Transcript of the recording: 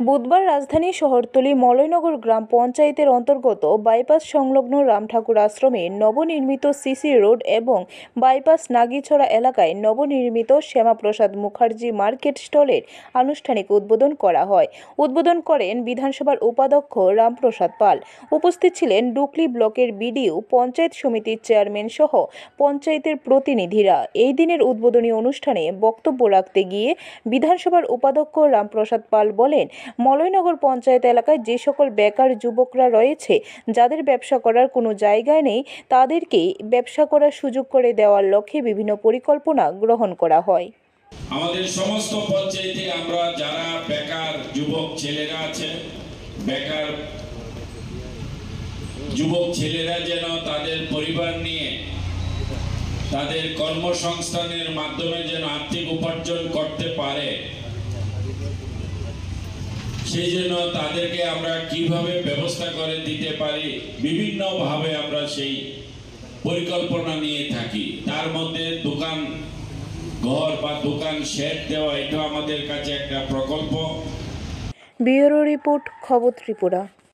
বুধবার রাজধানী শহরতলি মলয়নগর গ্রাম পঞ্চায়েতের অন্তর্গত বাইপাস সংলগ্ন রামঠাকুর আশ্রমে নবনির্মিত সিসি রোড এবং বাইপাস নাগিছড়া এলাকায় নবনির্মিত শ্যামাপ্রসাদ মুখার্জি মার্কেট স্টলের আনুষ্ঠানিক উদ্বোধন করা হয়। উদ্বোধন করেন বিধানসভার উপাধ্যক্ষ রামপ্রসাদ পাল। উপস্থিত ছিলেন ডুকলি ব্লকের বিডিও, পঞ্চায়েত সমিতির চেয়ারম্যান সহ পঞ্চায়েতের প্রতিনিধিরা। এই দিনের উদ্বোধনী অনুষ্ঠানে বক্তব্য রাখতে গিয়ে বিধানসভার উপাধ্যক্ষ রামপ্রসাদ পাল বলেন, মলয়নগর পঞ্চায়েত এলাকায় যে সকল বেকার যুবকরা রয়েছে, যাদের ব্যবসা করার কোনো জায়গা নেই, তাদেরকে ব্যবসা করার সুযোগ করে দেওয়ার লক্ষ্যে বিভিন্ন পরিকল্পনা গ্রহণ করা হয়। আমাদের সমস্ত পঞ্চায়েতে আমরা যারা বেকার যুবক ছেলেরা আছে, বেকার যুবক ছেলেরা যেন তাদের পরিবার নিয়ে তাদের কর্মসংস্থানের মাধ্যমে যেন আর্থিক উপার্জন করতে পারে, সেই জন্য তাদেরকে আমরা কিভাবে ব্যবস্থা করে দিতে পারি, বিভিন্নভাবে আমরা সেই পরিকল্পনা নিয়ে থাকি। তার মধ্যে দোকান ঘর বা দোকান শেড দেওয়া, এটা আমাদের কাছে একটা প্রকল্প। ব্যুরো রিপোর্ট, খবর ত্রিপুরা।